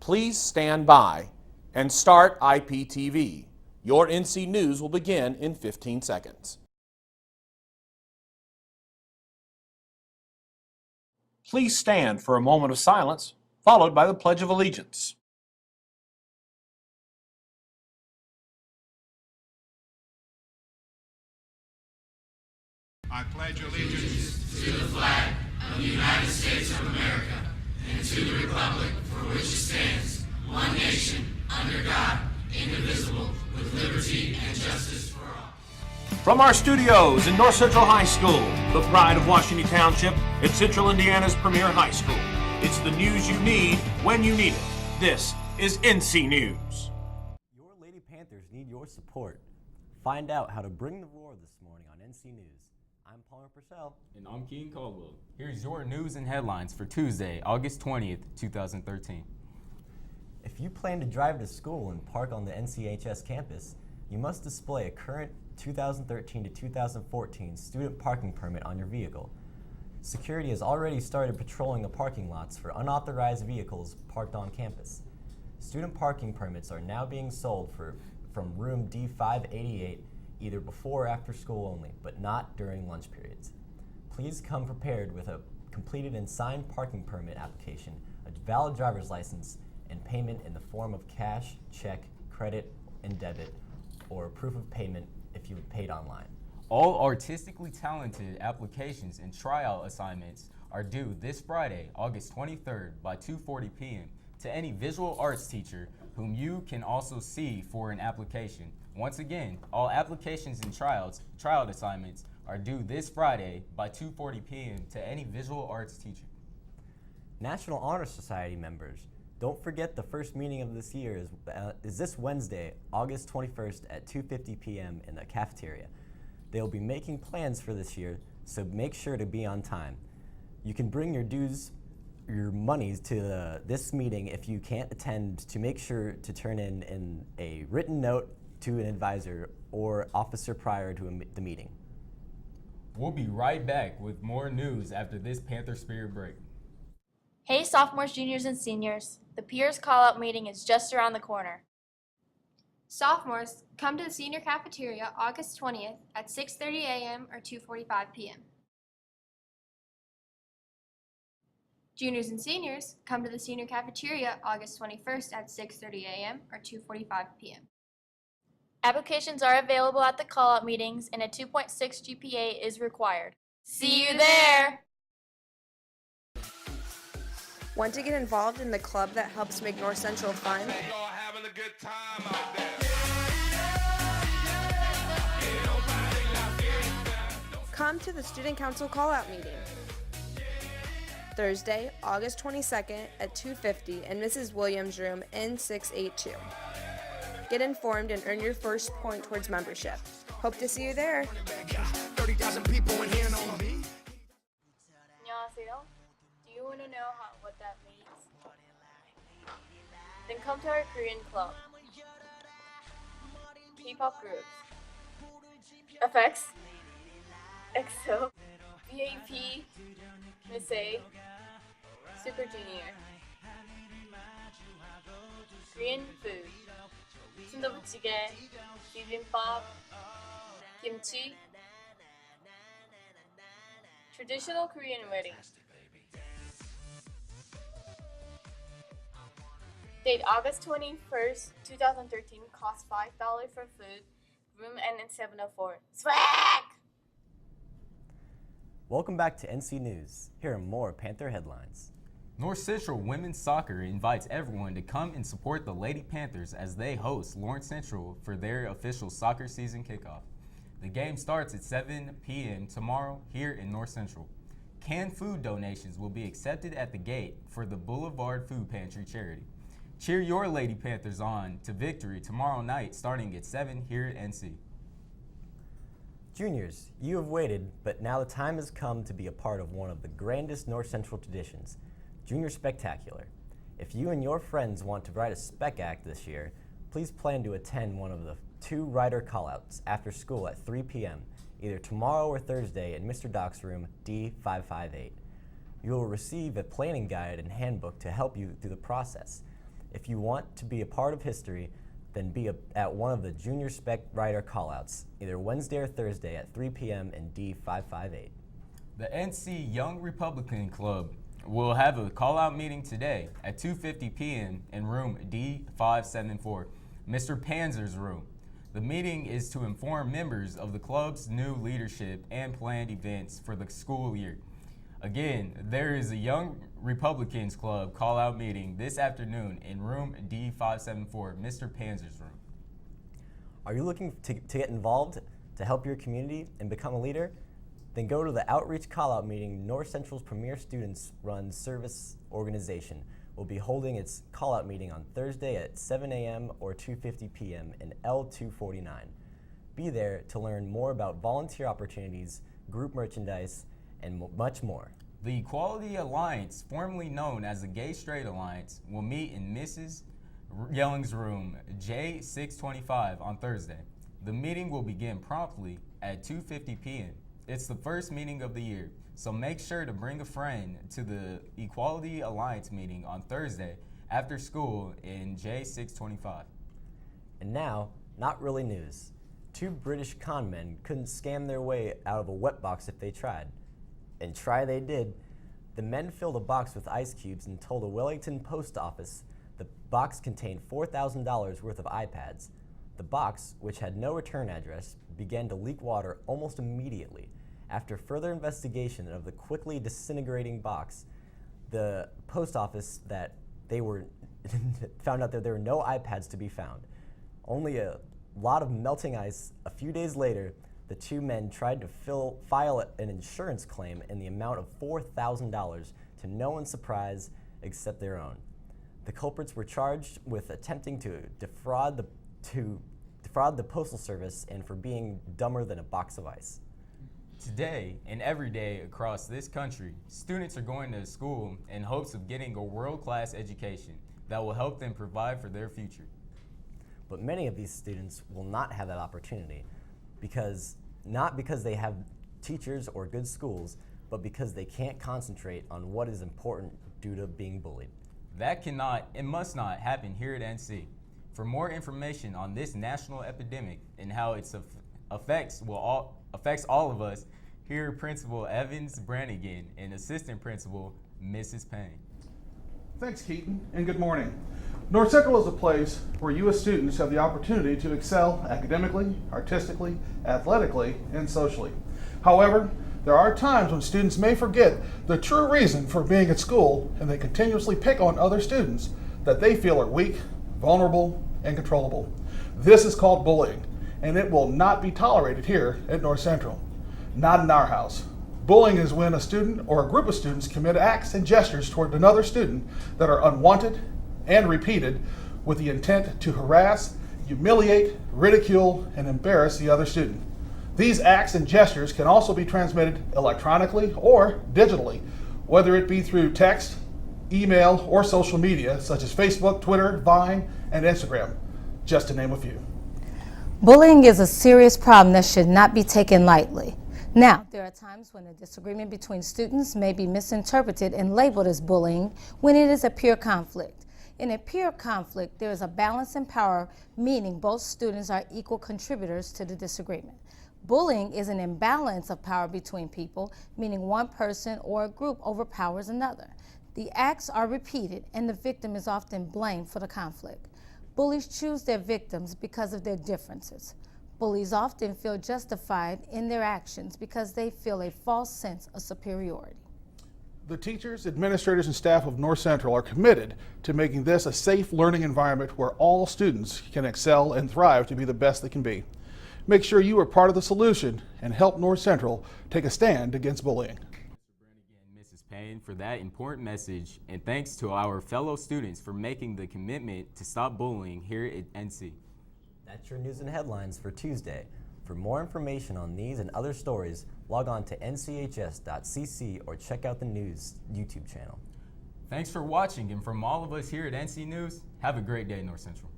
Please stand by and start IPTV. Your NC News will begin in 15 seconds. Please stand for a moment of silence, followed by the Pledge of Allegiance. I pledge allegiance to the flag of the United States of America and to the republic for which it stands, one nation, under God, indivisible, with liberty and justice for all. From our studios in North Central High School, the pride of Washington Township, it's Central Indiana's premier high school. It's the news you need when you need it. This is NC News. Your Lady Panthers need your support. Find out how to bring the roar this morning on NC News. I'm Palmer Purcell. And I'm Keaton Caldwell. Here's your news and headlines for Tuesday, August 20th, 2013. If you plan to drive to school and park on the NCHS campus, you must display a current 2013 to 2014 student parking permit on your vehicle. Security has already started patrolling the parking lots for unauthorized vehicles parked on campus. Student parking permits are now being sold from room D588 either before or after school only, but not during lunch periods. Please come prepared with a completed and signed parking permit application, a valid driver's license, and payment in the form of cash, check, credit, and debit, or proof of payment if you paid online. All artistically talented applications and tryout assignments are due this Friday, August 23rd by 2:40 p.m. to any visual arts teacher whom you can also see for an application. Once again, all applications and tryout assignments are due this Friday by 2:40 p.m. to any visual arts teacher. National Honor Society members, don't forget the first meeting of this year is this Wednesday, August 21st at 2:50 p.m. in the cafeteria. They'll be making plans for this year, so make sure to be on time. You can bring your monies to this meeting if you can't attend, to make sure to turn in a written note to an advisor or officer prior to the meeting. We'll be right back with more news after this Panther Spirit break. Hey sophomores, juniors, and seniors. The Peers Call-Out meeting is just around the corner. Sophomores, come to the senior cafeteria August 20th at 6:30 a.m. or 2:45 p.m. Juniors and seniors, come to the senior cafeteria August 21st at 6:30 a.m. or 2:45 p.m. Applications are available at the call-out meetings, and a 2.6 GPA is required. See you there! Want to get involved in the club that helps make North Central fun? Come to the Student Council call-out meeting. Thursday, August 22nd at 2:50 in Mrs. Williams' room N682. Get informed and earn your first point towards membership. Hope to see you there. 안녕하세요. Do you want to know what that means? Then come to our Korean club. K-pop groups. FX, EXO, VAP, Miss A, Super Junior. Korean food. 순두부찌개, bibimbap, kimchi. Traditional Korean wedding. Date August 21st, 2013. Cost $5 for food. Room NN704. Swag! Welcome back to NC News. Here are more Panther headlines. North Central Women's Soccer invites everyone to come and support the Lady Panthers as they host Lawrence Central for their official soccer season kickoff. The game starts at 7 p.m. tomorrow here in North Central. Canned food donations will be accepted at the gate for the Boulevard Food Pantry charity. Cheer your Lady Panthers on to victory tomorrow night starting at 7 here at NC. Juniors, you have waited, but now the time has come to be a part of one of the grandest North Central traditions, Junior Spectacular. If you and your friends want to write a spec act this year, please plan to attend one of the 2 writer callouts after school at 3 p.m., either tomorrow or Thursday in Mr. Doc's room D558. You will receive a planning guide and handbook to help you through the process. If you want to be a part of history, then be at one of the Junior Spec Rider callouts, either Wednesday or Thursday at 3 p.m. in D558. The NC Young Republican Club will have a call-out meeting today at 2:50 p.m. in room D574, Mr. Panzer's room. The meeting is to inform members of the club's new leadership and planned events for the school year. Again, there is a Young Republicans Club call-out meeting this afternoon in room D574, Mr. Panzer's room. Are you looking to get involved, to help your community, and become a leader? Then go to the outreach call-out meeting North Central's premier students-run service organization will be holding its call-out meeting on Thursday at 7 a.m. or 2:50 p.m. in L249. Be there to learn more about volunteer opportunities, group merchandise, and much more. The Equality Alliance, formerly known as the Gay Straight Alliance, will meet in Mrs. Yelling's room J625 on Thursday. The meeting will begin promptly at 2:50 p.m. It's the first meeting of the year, so make sure to bring a friend to the Equality Alliance meeting on Thursday after school in J625. And now, not really news. 2 British con men couldn't scam their way out of a wet box if they tried. And try they did. The men filled a box with ice cubes and told a Wellington post office the box contained $4,000 worth of iPads. The box, which had no return address, began to leak water almost immediately. After further investigation of the quickly disintegrating box, the post office found out that there were no iPads to be found. Only a lot of melting ice. A few days later, the 2 men tried to file an insurance claim in the amount of $4,000 to no one's surprise except their own. The culprits were charged with attempting to defraud the Postal Service and for being dumber than a box of ice. Today and every day across this country, students are going to school in hopes of getting a world-class education that will help them provide for their future. But many of these students will not have that opportunity not because they have teachers or good schools, but because they can't concentrate on what is important due to being bullied. That cannot and must not happen here at NC. For more information on this national epidemic and how it affects all of us, here Principal Evans Brannigan and Assistant Principal Mrs. Payne. Thanks, Keaton, and good morning. North Central is a place where you as students have the opportunity to excel academically, artistically, athletically, and socially. However, there are times when students may forget the true reason for being at school, and they continuously pick on other students that they feel are weak, vulnerable, and controllable. This is called bullying, and it will not be tolerated here at North Central. Not in our house. Bullying is when a student or a group of students commit acts and gestures toward another student that are unwanted and repeated with the intent to harass, humiliate, ridicule, and embarrass the other student. These acts and gestures can also be transmitted electronically or digitally, whether it be through text, email, or social media such as Facebook, Twitter, Vine, and Instagram, just to name a few. Bullying is a serious problem that should not be taken lightly. Now, there are times when a disagreement between students may be misinterpreted and labeled as bullying when it is a pure conflict. In a pure conflict, there is a balance in power, meaning both students are equal contributors to the disagreement. Bullying is an imbalance of power between people, meaning one person or a group overpowers another. The acts are repeated and the victim is often blamed for the conflict. Bullies choose their victims because of their differences. Bullies often feel justified in their actions because they feel a false sense of superiority. The teachers, administrators, and staff of North Central are committed to making this a safe learning environment where all students can excel and thrive to be the best they can be. Make sure you are part of the solution and help North Central take a stand against bullying. Mr. Brannigan and Mrs. Payne for that important message, and thanks to our fellow students for making the commitment to stop bullying here at NC. That's your news and headlines for Tuesday. For more information on these and other stories, log on to nchs.cc or check out the news YouTube channel. Thanks for watching, and from all of us here at NC News, have a great day, North Central.